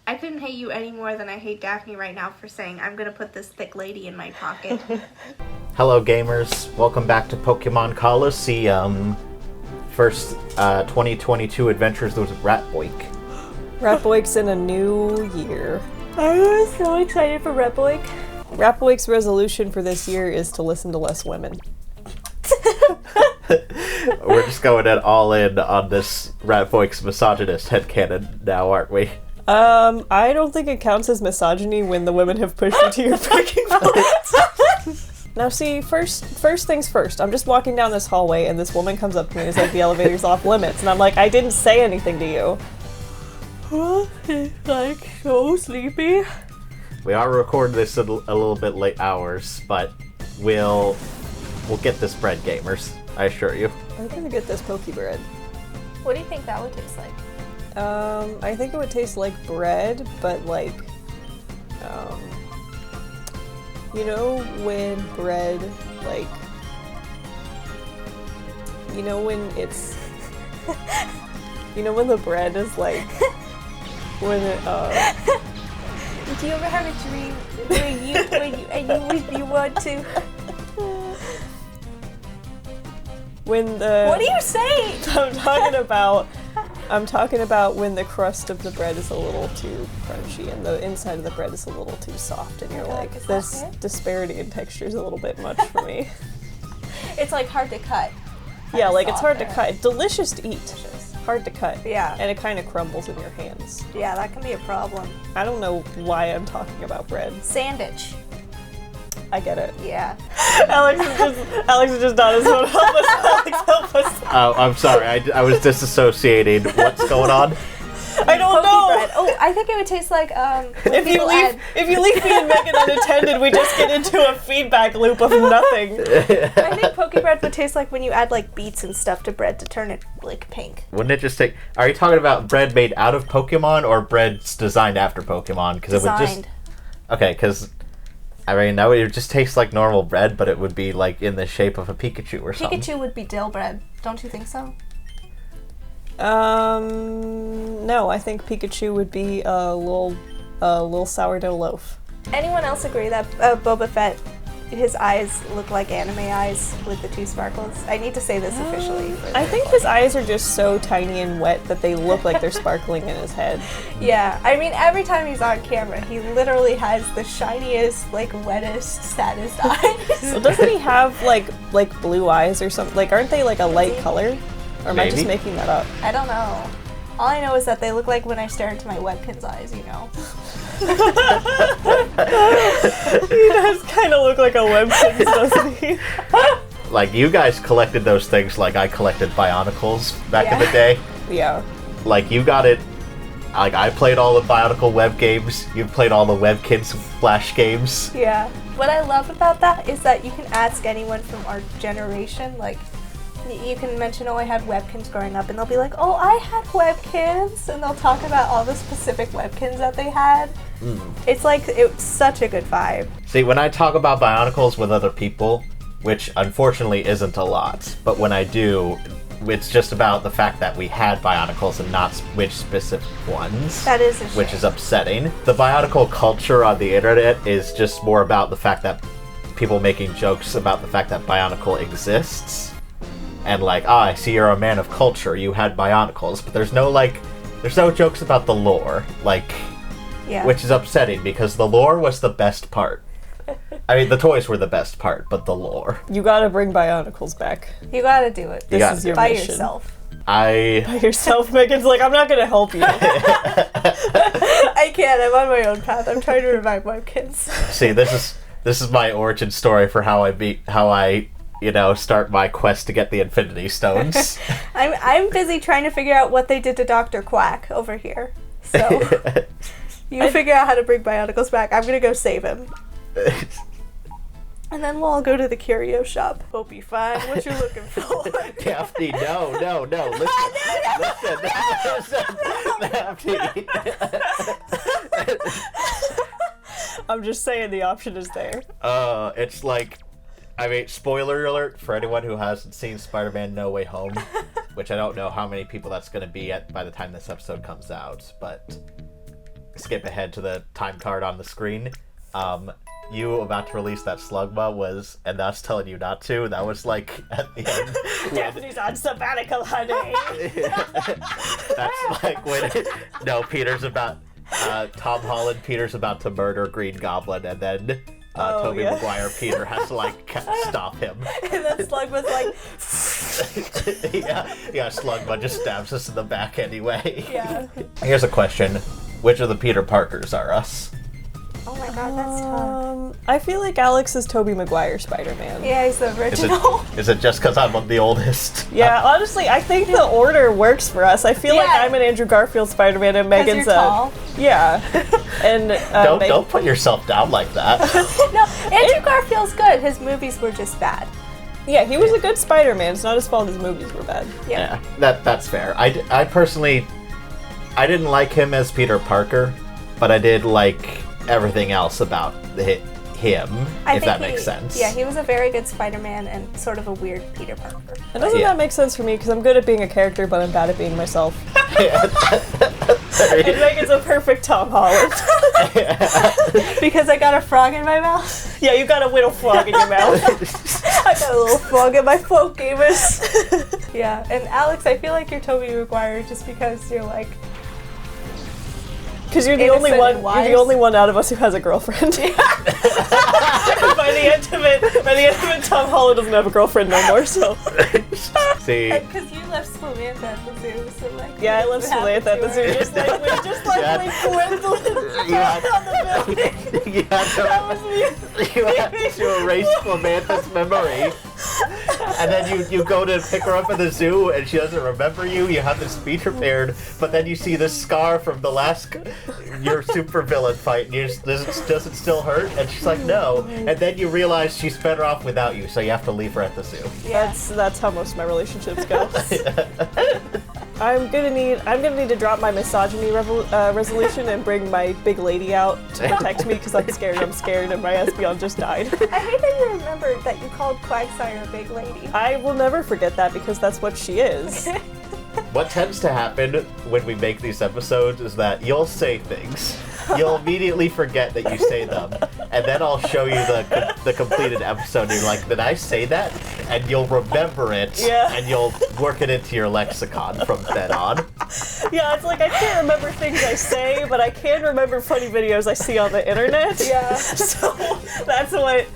I couldn't hate you any more than I hate Daphne right now for saying, I'm gonna put this thick lady in my pocket. Hello gamers, welcome back to Pokemon Coliseum. First 2022 adventures with Ratboiq. Ratboiq's in a new year. I'm so excited for Ratboiq. Ratboiq's resolution for this year is to listen to less women. We're just going all in on this Ratboiq's misogynist headcanon now, aren't we? I don't think it counts as misogyny when the women have pushed you to your breaking point. Now see, first things first, I'm just walking down this hallway and this woman comes up to me and is like, the elevator's off limits, and I'm like, I didn't say anything to you. She's like so sleepy. We are recording this at a little bit late hours, but we'll get this bread, gamers. I assure you. I'm gonna get this Poke Bread. What do you think that would taste like? I think it would taste like bread, but like, you know when bread, like, you know when it's, you know when the bread is like, when it, Do you ever have a dream when you want to? when the... What are you saying? I'm talking about when the crust of the bread is a little too crunchy and the inside of the bread is a little too soft, and you're like, this disparity in texture is a little bit much for me. It's like hard to cut. Yeah, like it's hard to cut. Delicious to eat. Hard to cut. Yeah. And it kind of crumbles in your hands. Yeah, that can be a problem. I don't know why I'm talking about bread. Sandwich. I get it. Yeah. Alex is just not as well. Help us. Alex, help us. Oh, I'm sorry. I was disassociating. What's going on? I don't know. Bread. Oh, I think it would taste like If you leave me and Megan unattended, we just get into a feedback loop of nothing. I think Poke Bread would taste like when you add like beets and stuff to bread to turn it like pink. Wouldn't it just take... Are you talking about bread made out of Pokemon or bread's designed after Pokemon? Because it would just... Okay, because... I mean, that would just taste like normal bread, but it would be like in the shape of a Pikachu or something. Pikachu would be dill bread, don't you think so? No, I think Pikachu would be a little sourdough loaf. Anyone else agree that Boba Fett, his eyes look like anime eyes with the two sparkles? I need to say this officially. I think his eyes are just so tiny and wet that they look like they're sparkling in his head. Yeah, I mean, every time he's on camera, he literally has the shiniest, like, wettest, saddest eyes. Well, doesn't he have, like blue eyes or something? Like, aren't they, like, a light color? Or am I just making that up? I don't know. All I know is that they look like when I stare into my webkin's eyes, you know? He does kind of look like a webkin, doesn't he? Like, you guys collected those things like I collected Bionicles back in the day. Yeah. Like, you got it... Like, I played all the Bionicle web games. You played all the Webkins Flash games. Yeah. What I love about that is that you can ask anyone from our generation, like... You can mention, oh, I had Webkins growing up, and they'll be like, oh, I had Webkins, and they'll talk about all the specific Webkins that they had. It's like, it's such a good vibe. See, when I talk about Bionicles with other people, which unfortunately isn't a lot, but when I do, it's just about the fact that we had Bionicles and not which specific ones. That is a shame. Which is upsetting. The Bionicle culture on the internet is just more about the fact that people making jokes about the fact that Bionicle exists. And like, I see you're a man of culture, you had Bionicles, but there's no jokes about the lore, like, which is upsetting because the lore was the best part. I mean, the toys were the best part, but the lore. You gotta bring Bionicles back. You gotta do it. This is your by mission. Yourself. By yourself, Megan's like, I'm not gonna help you. I can't, I'm on my own path. I'm trying to revive my kids. See, this is my origin story for how I start my quest to get the Infinity Stones. I'm busy trying to figure out what they did to Dr. Quack over here. So, you figure out how to bring Bionicles back. I'm gonna go save him. And then we'll all go to the curio shop. Hope you find what you're looking for. Daphne, no. Listen. Daphne. I'm just saying the option is there. It's like... I mean, spoiler alert for anyone who hasn't seen Spider-Man No Way Home, which I don't know how many people that's going to be by the time this episode comes out, but skip ahead to the time card on the screen. You about to release that slugma was, and us telling you not to, that was like at the end. Daphne's on sabbatical, honey. That's like when, no, Tom Holland, Peter's about to murder Green Goblin, and then Tobey Maguire, Peter has to like stop him. And then Slug was like, yeah, Slugma just stabs us in the back anyway. yeah. Here's a question. Which of the Peter Parkers are us? Oh my god, that's tough. I feel like Alex is Tobey Maguire Spider-Man. Yeah, he's the original. Is it just because I'm the oldest? Yeah, honestly, I think the order works for us. I feel like I'm an Andrew Garfield Spider-Man and Megan's you're tall. Yeah. And don't put yourself down like that. No, Andrew Garfield's good. His movies were just bad. Yeah, he was a good Spider-Man. It's not his fault his movies were bad. Yeah. That's fair. I personally, I didn't like him as Peter Parker, but I did like everything else about him, if that makes sense. Yeah, he was a very good Spider-Man and sort of a weird Peter Parker. And doesn't that make sense for me? Because I'm good at being a character, but I'm bad at being myself. And Megan's a perfect Tom Holland. Because I got a frog in my mouth? Yeah, you got a little frog in your mouth. I got a little frog in my throat, gamers. Yeah, and Alex, I feel like you're Tobey Maguire just because you're like... Because you're the only one. You're the only one out of us who has a girlfriend. Yeah. by the end of it, Tom Holland doesn't have a girlfriend no more. So. See. Because you left Samantha at the zoo, so like. Yeah, I left Samantha at the zoo, just like Gwendolyn on the building. You had to erase Samantha's memory. And then you go to pick her up at the zoo, and she doesn't remember you. You have this speech prepared, but then you see this scar from the last your supervillain fight, and does it still hurt? And she's like, no. And then you realize she's better off without you, so you have to leave her at the zoo. Yeah. That's how most of my relationships go. I'm gonna need to drop my misogyny resolution and bring my big lady out to protect me because I'm scared, and my Espeon just died. I hate that you remembered that you called Quagsire a big lady. I will never forget that because that's what she is. What tends to happen when we make these episodes is that you'll say things, you'll immediately forget that you say them, and then I'll show you the completed episode, and you're like, did I say that? And you'll remember it, and you'll work it into your lexicon from then on. Yeah, it's like I can't remember things I say, but I can remember funny videos I see on the internet. Yeah. So that's what...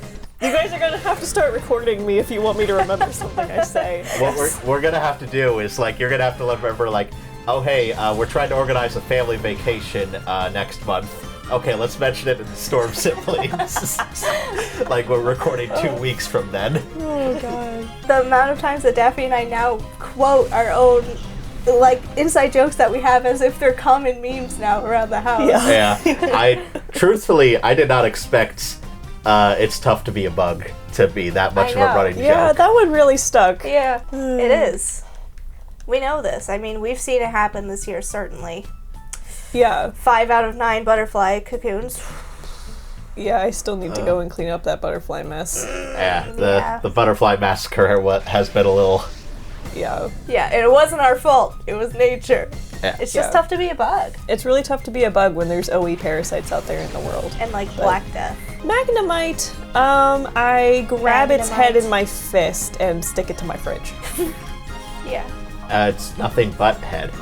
You guys are gonna have to start recording me if you want me to remember something I say. What we're gonna have to do is, like, you're gonna have to remember, like, oh hey, we're trying to organize a family vacation next month. Okay, let's mention it in the Storm Siblings. Like, we're recording 2 weeks from then. Oh god. The amount of times that Daphne and I now quote our own like inside jokes that we have as if they're common memes now around the house. Yeah. I did not expect It's Tough to Be a Bug to be that much of a running joke. Yeah, that one really stuck. Yeah, it is. We know this. I mean, we've seen it happen this year, certainly. Yeah. 5 out of 9 butterfly cocoons. Yeah, I still need to go and clean up that butterfly mess. Yeah, the butterfly massacre has been a little... Yeah. Yeah, and it wasn't our fault. It was nature. Yeah. It's just tough to be a bug. It's really tough to be a bug when there's OE parasites out there in the world. And like Black Death. Magnemite, I grab its head in my fist and stick it to my fridge. Yeah. It's nothing but head.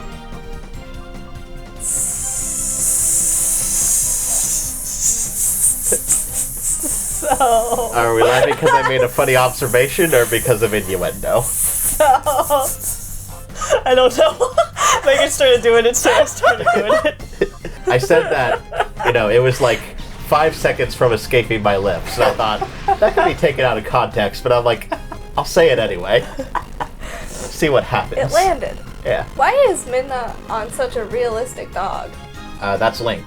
So... Are we laughing because I made a funny observation or because of innuendo? I don't know. Megan started doing it, so I started doing it. I said that, it was like 5 seconds from escaping my lips, and I thought, that could be taken out of context, but I'm like, I'll say it anyway. See what happens. It landed. Yeah. Why is Midna on such a realistic dog? That's Link.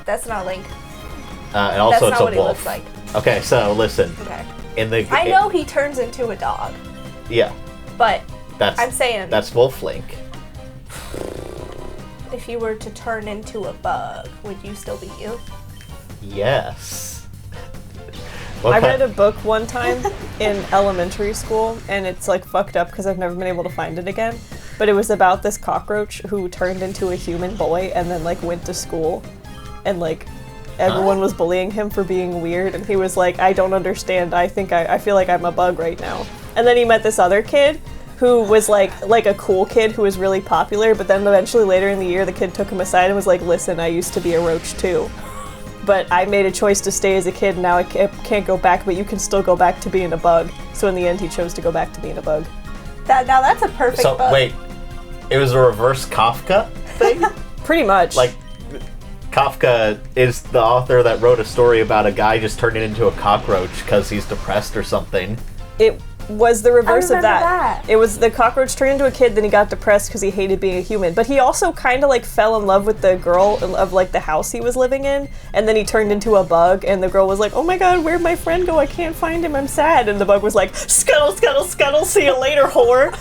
That's not Link. And also That's it's not a what wolf. he looks like. Okay, so listen. Okay. I know he turns into a dog. Yeah. But I'm saying that's Wolf Link. If you were to turn into a bug, would you still be you? Yes. I read a book one time in elementary school, and it's like fucked up because I've never been able to find it again. But it was about this cockroach who turned into a human boy and then like went to school. and like everyone was bullying him for being weird, and he was like, I don't understand. I feel like I'm a bug right now. And then he met this other kid who was like a cool kid who was really popular, but then eventually later in the year the kid took him aside and was like, listen, I used to be a roach too. But I made a choice to stay as a kid, and now I can't go back, but you can still go back to being a bug. So in the end, he chose to go back to being a bug. Now that's a perfect So, book. wait. It was a reverse Kafka thing? Pretty much. Like, Kafka is the author that wrote a story about a guy just turning into a cockroach because he's depressed or something. It was the reverse of remember that. that. It was the cockroach turned into a kid, then he got depressed because he hated being a human. But he also kind of like fell in love with the girl of like the house he was living in, and then he turned into a bug, and the girl was like, oh my god, where'd my friend go? I can't find him, I'm sad. And the bug was like, scuttle, scuttle, scuttle, see you later, whore.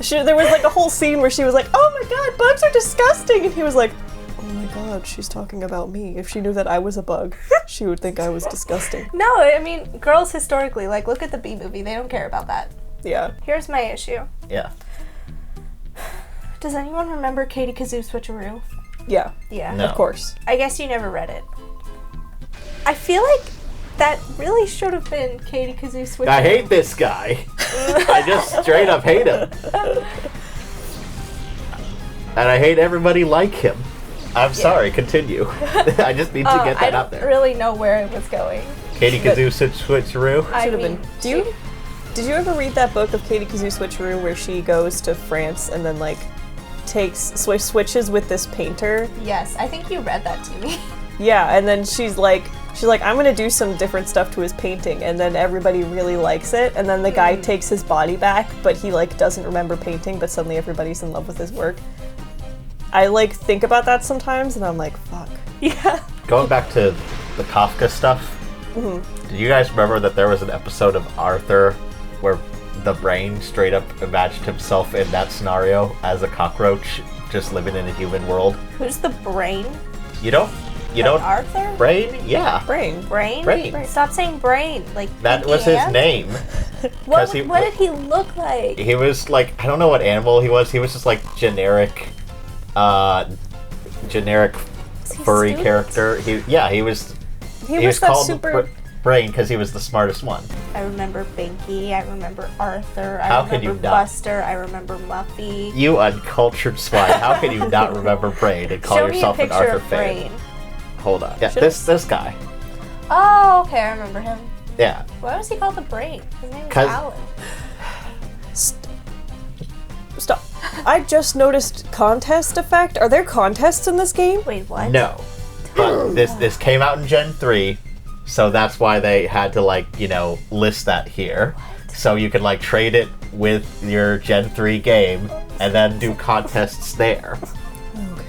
So there was like a whole scene where she was like, oh my god, bugs are disgusting. And he was like, oh my god, she's talking about me. If she knew that I was a bug, she would think I was disgusting. No, I mean, girls historically, like, look at the Bee Movie. They don't care about that. Yeah. Here's my issue. Yeah. Does anyone remember Katie Kazoo Switcheroo? Yeah. Yeah. No. Of course. I guess you never read it. I feel like that really should have been Katie Kazoo Switcheroo. I hate this guy. I just straight up hate him. And I hate everybody like him. I'm sorry, continue. I just need to get that out I there. don't really know where it was going. Katie Kazoo Switcheroo. I Should have mean, been. Did you ever read that book of Katie Kazoo Switcheroo where she goes to France and then like switches with this painter? Yes, I think you read that to me. Yeah, and then she's like, I'm gonna do some different stuff to his painting, and then everybody really likes it, and then the guy takes his body back, but he like doesn't remember painting, but suddenly everybody's in love with his work. I like think about that sometimes, and I'm like, fuck. Yeah. Going back to the Kafka stuff, did you guys remember that there was an episode of Arthur where the brain straight up imagined himself in that scenario as a cockroach just living in a human world? Who's the brain? You don't Arthur? Brain? Yeah. Brain. Brain. Stop saying brain. Like That Pinky was his Ant? name. What 'Cause he- did he look like? He was like, I don't know what animal he was. He was just like generic furry stupid? character. He was He was that called super. Brain because he was the smartest one. I remember Binky. I remember Arthur. How I could remember you not? Buster. I remember Muffy. You uncultured swine. How can you not remember Brain and call Show me a yourself an picture Arthur of fan? Brain. Hold on. Yeah, Should've- this guy. Oh, okay, I remember him. Yeah. Why was he called the Brain? His name was 'Cause- Alan. Stop. I just noticed contest effect. Are there contests in this game? Wait, what? No. But this came out in Gen 3, so that's why they had to list that here. So you can trade it with your Gen 3 game and then do contests there. Okay.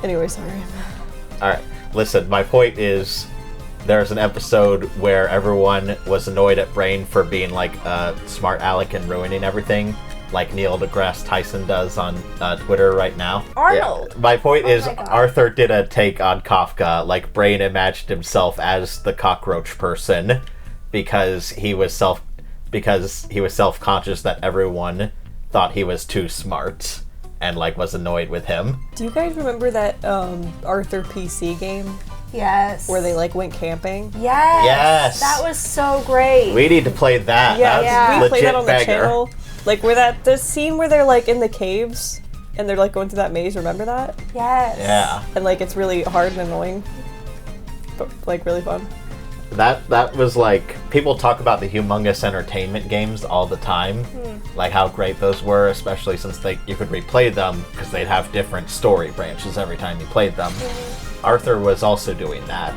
Anyway, sorry. Alright, listen, my point is there's an episode where everyone was annoyed at Brain for being a smart aleck and ruining everything, like Neil deGrasse Tyson does on Twitter right now. Arnold! Yeah. My point is my God. Arthur did a take on Kafka, Brain imagined himself as the cockroach person because he was self-conscious that everyone thought he was too smart and was annoyed with him. Do you guys remember that Arthur PC game Yes. where they went camping? Yes. Yes. That was so great. We need to play that. Yeah, That's we legit played that on the banger. channel. Where the scene where they're in the caves and they're going through that maze. Remember that? Yes. Yeah. And it's really hard and annoying, but really fun. That was people talk about the humongous entertainment games all the time, how great those were, especially since you could replay them because they'd have different story branches every time you played them. Arthur was also doing that.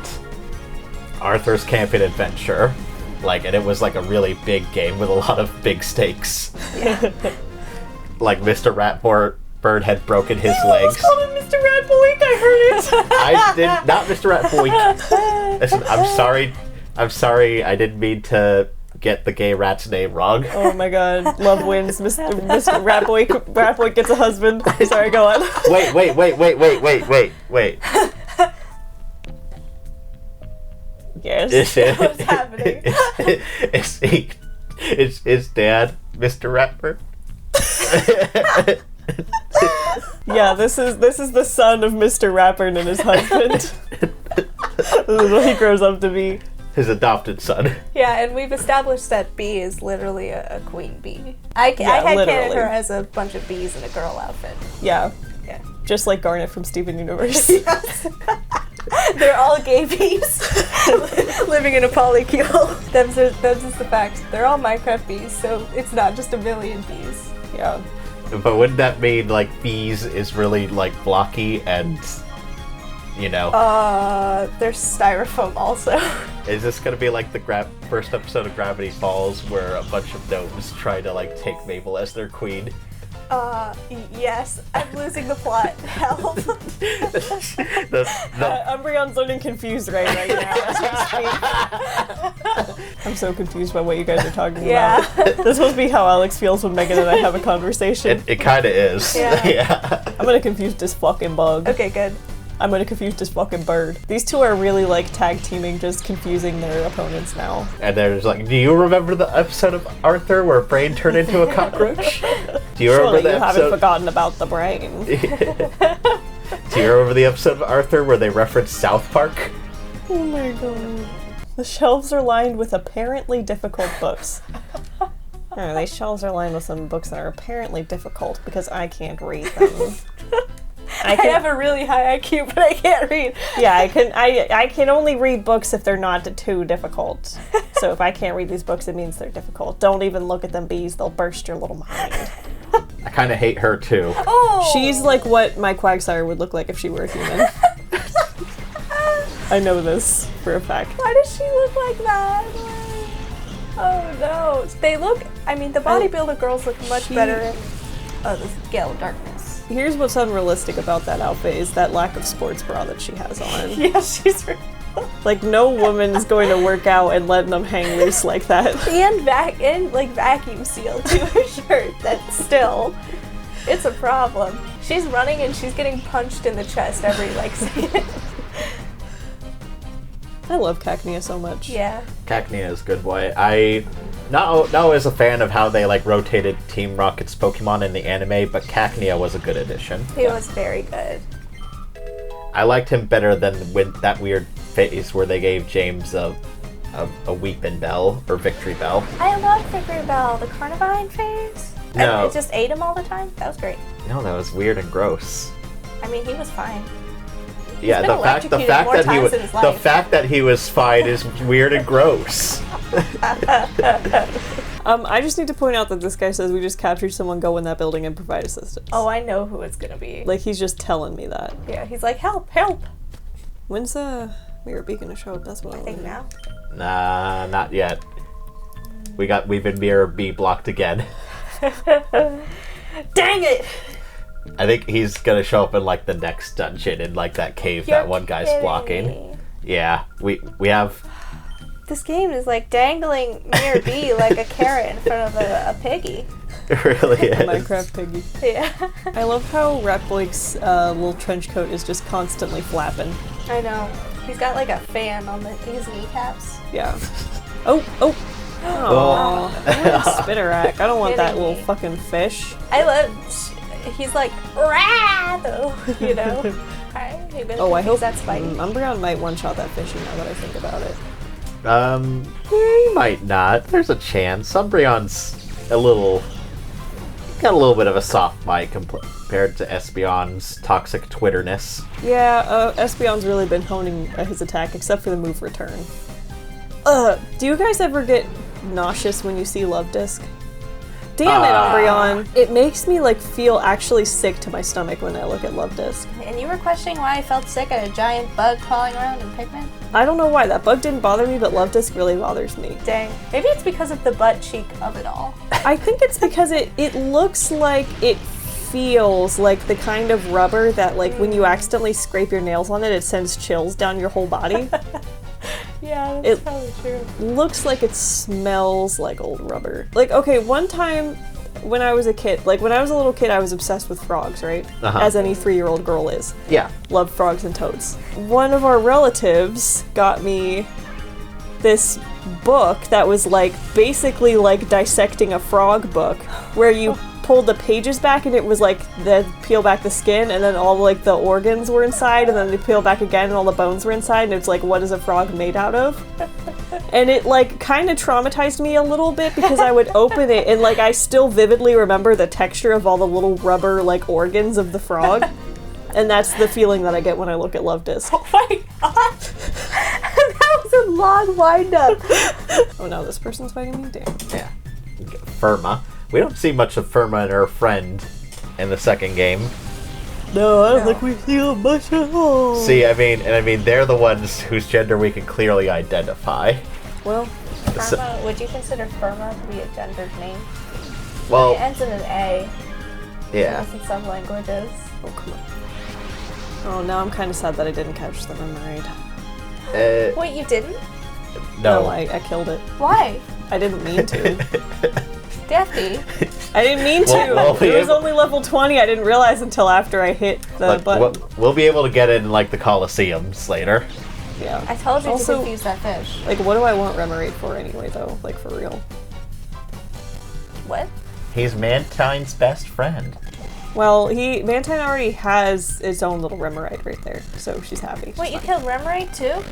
Arthur's Camping Adventure, and it was a really big game with a lot of big stakes. Yeah. Mr. Ratbird had broken his I legs. called him Mr. Ratboiq. I heard it. I did not, Mr. Ratboiq. Listen, I'm sorry. I didn't mean to get the gay rat's name wrong. Oh my god, love wins. Mr. Ratboiq gets a husband. Sorry, go on. Wait. Yes. What's happening? Is Dad Mr. Ratbird? Yeah, this is the son of Mr. Rappern and his husband. This is what he grows up to be. His adopted son. Yeah, and we've established that bee is literally a queen bee. I had literally. canon her as a bunch of bees in a girl outfit. Yeah. Yeah. Just like Garnet from Steven Universe. Yes. They're all gay bees living in a polycule. Them's is the fact. They're all Minecraft bees, so it's not just a million bees. Yeah. But wouldn't that mean, like, bees is really, like, blocky and, you know... There's styrofoam also. Is this gonna be like the first episode of Gravity Falls where a bunch of gnomes try to, like, take Mabel as their queen? Yes. I'm losing the plot. Help. Umbreon's looking confused right now as we speak. I'm so confused by what you guys are talking about. This is supposed to be how Alex feels when Megan and I have a conversation. It kinda is. Yeah. I'm gonna confuse this fucking bug. Okay, good. I'm gonna confuse this fucking bird. These two are really like tag teaming, just confusing their opponents now. And there's like, do you remember the episode of Arthur where Brain turned into a cockroach? Do you remember Surely the you episode? haven't forgotten about the brain. Do you remember the episode of Arthur where they referenced South Park? Oh my god. The shelves are lined with apparently difficult books. Oh, these shelves are lined with some books that are apparently difficult because I can't read them. I have a really high IQ, but I can't read. Yeah, I can only read books if they're not too difficult. So if I can't read these books, it means they're difficult. Don't even look at them, bees. They'll burst your little mind. I kind of hate her too. Oh! She's like what my Quagsire would look like if she were a human. I know this for a fact. Why does she look like that? Oh no. They look, I mean, the bodybuilder girls look much better in the Gale of Darkness. Here's what's unrealistic about that outfit is that lack of sports bra that she has on. Yeah, she's Like, no woman is going to work out and let them hang loose like that. and vacuum seal to her shirt. That's still, it's a problem. She's running and she's getting punched in the chest every second. I love Cacnea so much. Yeah. Cacnea is a good boy. I not always a fan of how they rotated Team Rocket's Pokemon in the anime, but Cacnea was a good addition. He was very good. I liked him better than when that weird phase where they gave James a Weepin' Bell or Victory Bell. I love Victory Bell, the Carnivine phase. No. And it just ate him all the time. That was great. No, that was weird and gross. I mean, he was fine. Yeah, been the fact electrocuted more times in his the life. fact that he was fine is weird and gross. I just need to point out that this guy says we just captured someone, go in that building and provide assistance. Oh, I know who it's gonna be. Like, he's just telling me that. Yeah, he's like, help, help. When's Miror B gonna show up? That's what I think now. Nah, not yet. We've been Miror B blocked again. Dang it! I think he's gonna show up in the next dungeon in that cave that one guy's kidding blocking. me. Yeah, we have. This game is dangling Miror B like a carrot in front of a piggy. It really is. Minecraft piggy. Yeah. I love how Ratboiq's little trench coat is just constantly flapping. I know. He's got a fan on his kneecaps. Yeah. Oh. Oh. Spitterack. I don't want that Kidding little me. fucking fish. I love. He's like, rah! You know? Oh, I hope that's Spidey. Umbreon might one-shot that fishing now that I think about it. He might not. There's a chance. Umbreon's got a little bit of a soft mic compared to Espeon's toxic Twitterness. Yeah, Espeon's really been honing his attack, except for the move return. Do you guys ever get nauseous when you see Love Disc? Damn it, Umbreon. It makes me feel actually sick to my stomach when I look at Love Disc. And you were questioning why I felt sick at a giant bug crawling around in Pikmin? I don't know why. That bug didn't bother me, but Love Disc really bothers me. Dang. Maybe it's because of the butt cheek of it all. I think it's because it looks like it feels like the kind of rubber that when you accidentally scrape your nails on it, it sends chills down your whole body. Yeah, that's probably true. Looks like it smells like old rubber. Okay, one time when I was a kid, when I was a little kid, I was obsessed with frogs, right? Uh-huh. As any 3-year-old girl is. Yeah. Loved frogs and toads. One of our relatives got me this book that was basically dissecting a frog book, where you pulled the pages back and it was like the peel back the skin and then all like the organs were inside and then they peel back again and all the bones were inside and it's like, what is a frog made out of? And it like kind of traumatized me a little bit because I would open it and like I still vividly remember the texture of all the little rubber like organs of the frog. And that's the feeling that I get when I look at Love Disc. Oh my god! That was a long wind-up. Oh no, this person's fighting me? Damn. Yeah. Firma. We don't see much of Firma and her friend in the second game. No, I don't think we see a much at all. See, I mean, they're the ones whose gender we can clearly identify. Well, Firma, would you consider Firma to be a gendered name? Well, It ends in an A. yeah. In some languages. oh come on. Oh, now I'm kind of sad that I didn't catch the Remoraid. Wait, you didn't? No. I killed it. Why? I didn't mean to. Defty. I didn't mean to. Well, It was only level 20. I didn't realize until after I hit the But button. we'll be able to get in like the Colosseums later. Yeah. I told you Also- to confuse that fish. Like, what do I want Remoraid for anyway, though? Like, for real. What? He's Mantine's best friend. Well, Mantine already has its own little Remoraid right there, so she's happy. Wait, you killed Remoraid too?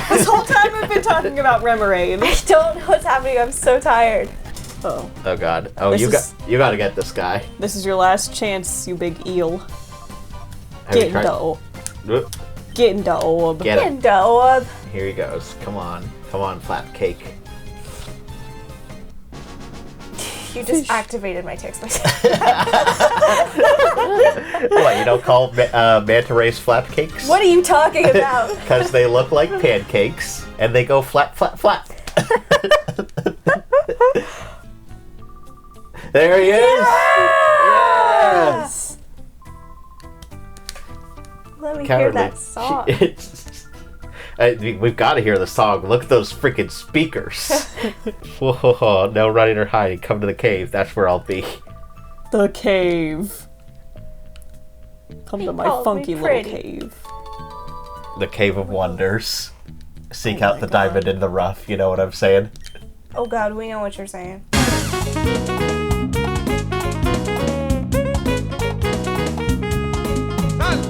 This whole time I've been talking about Remoraid. I don't know what's happening. I'm so tired. Oh. Oh god. Oh, This you is- got to get this guy. This is your last chance, you big eel. Have you Get in tried- the orb. Whoop. Get in the orb. Get him. Window. Here he goes. Come on, flap cake. You just activated my text message. What, you don't call manta rays flap cakes? What are you talking about? Because they look like pancakes and they go flap, flap, flap. There he is! Yes! Let me hear Cowardly. that song. We've got to hear the song. Look at those freaking speakers. Whoa, no running or hiding. Come to the cave. That's where I'll be. The cave. Come He to my called me funky little pretty. cave. The Cave of Wonders. Seek Oh out my the God. diamond in the rough. You know what I'm saying? Oh god, we know what you're saying.